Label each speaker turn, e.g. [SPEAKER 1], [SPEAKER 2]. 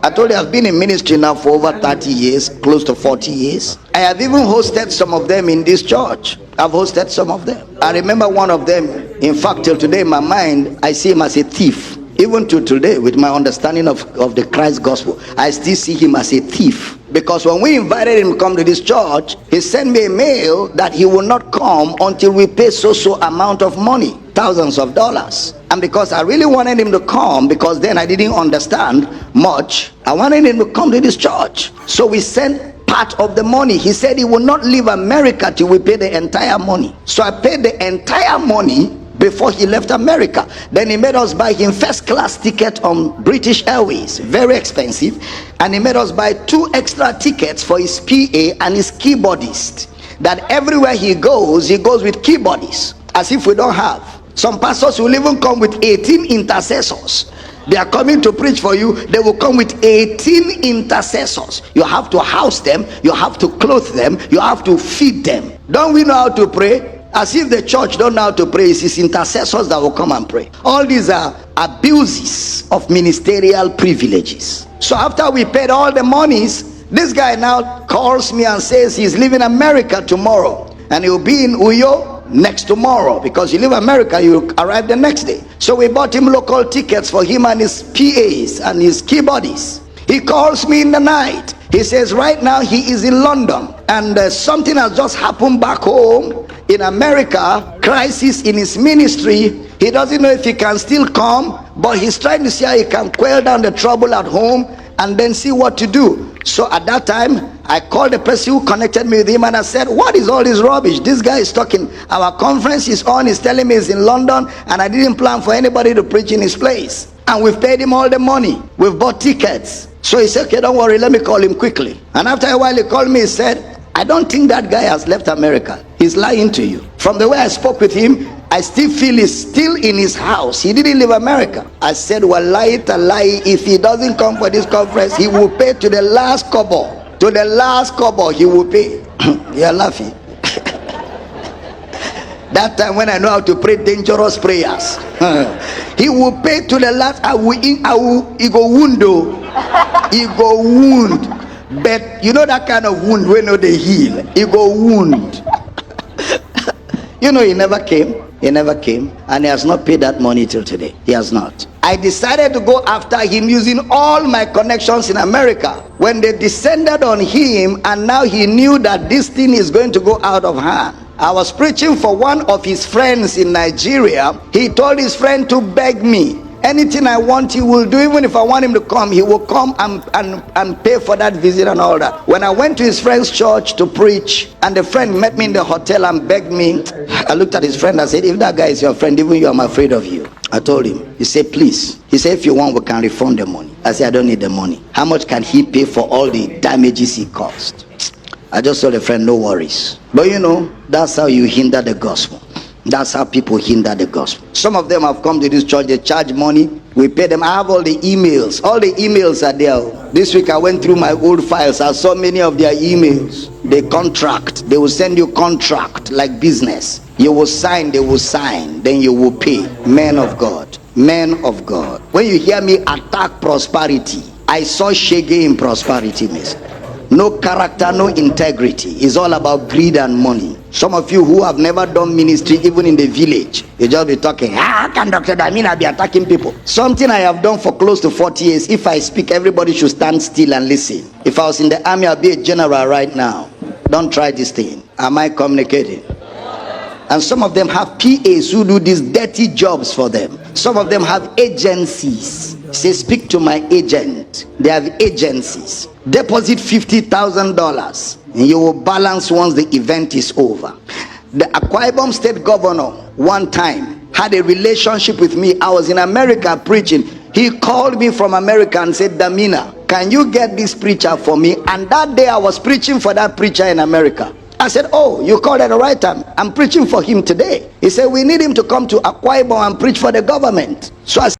[SPEAKER 1] I told you I've been in ministry now for over 30 years, close to 40 years. I have even hosted some of them in this church. I've hosted some of them. I remember one of them, in fact, till today in my mind, I see him as a thief. Even to today, with my understanding of the Christ gospel, I still see him as a thief. Because when we invited him to come to this church, he sent me a mail that he will not come until we pay so amount of money, thousands of dollars. And because I really wanted him to come, because then I didn't understand much, I wanted him to come to this church. So we sent part of the money. He said he will not leave America till we pay the entire money. So I paid the entire money before he left America. Then he made us buy him first class ticket on British Airways, very expensive, and he made us buy 2 extra tickets for his PA and his keyboardist, that everywhere he goes with keyboardists, as if we don't have. Some pastors will even come with 18 intercessors. They are coming to preach for you. They will come with 18 intercessors. You have to house them, you have to clothe them, you have to feed them. Don't we know how to pray? As if the church don't know how to pray. It's his intercessors that will come and pray. All these are abuses of ministerial privileges. So after we paid all the monies, this guy now calls me and says he's leaving America tomorrow, and he'll be in Uyo next tomorrow, because you leave America, you arrive the next day. So we bought him local tickets for him and his PAs and his keyboards. He calls me in the night. He says right now he is in London, and something has just happened back home in America, crisis in his ministry. He doesn't know if he can still come, but he's trying to see how he can quell down the trouble at home and then see what to do. So at that time, I called the person who connected me with him, and I said, what is all this rubbish? This guy is talking, our conference is on, he's telling me he's in London, and I didn't plan for anybody to preach in his place. And we've paid him all the money. We've bought tickets. So he said, okay, don't worry, let me call him quickly. And after a while, he called me, he said, I don't think that guy has left America. He's lying to you. From the way I spoke with him, I still feel he's still in his house. He didn't leave America. I said, wallahi talahi, if he doesn't come for this conference, he will pay to the last kobo. To the last kobo, he will pay. You're laughing. That time when I know how to pray dangerous prayers, he will pay to the last. He go wound though. He go wound. But you know that kind of wound when they heal. He go wound. You know, he never came. He never came, and he has not paid that money till today. He has not. I decided to go after him using all my connections in America. When they descended on him, and now he knew that this thing is going to go out of hand. I was preaching for one of his friends in Nigeria. He told his friend to beg me. Anything I want, he will do. Even if I want him to come, he will come and pay for that visit and all that. When I went to his friend's church to preach, and the friend met me in the hotel and begged me, I looked at his friend and said, if that guy is your friend, even you, I'm afraid of you. I told him. He said, please. He said, if you want, we can refund the money. I said, I don't need the money. How much can he pay for all the damages he caused? I just told the friend, no worries. But you know, that's how you hinder the gospel. That's how people hinder the gospel. Some of them have come to this church, they charge money, we pay them. I have all the emails. All the emails are there. This week I went through my old files. I saw many of their emails. They contract. They will send you contract like business. You will sign, they will sign, then you will pay. Men of God. Men of God. When you hear me attack prosperity, I saw shege in prosperity, miss. No character, no integrity. It's all about greed and money. Some of you who have never done ministry, even in the village, you just be talking, how can Dr. Damina be attacking people? Something I have done for close to 40 years. If I speak, everybody should stand still and listen. If I was in the army, I'd be a general right now. Don't try this thing. Am I communicating? And some of them have PAs who do these dirty jobs for them. Some of them have agencies. Say, speak to my agent. They have agencies. Deposit $50,000 and you will balance once the event is over. The Akwa Ibom state governor one time had a relationship with me. I was in America preaching. He called me from America and said, Damina, can you get this preacher for me? And that day I was preaching for that preacher in America. I said, oh, you called at the right time. I'm preaching for him today. He said, we need him to come to Akwa Ibom and preach for the government. So I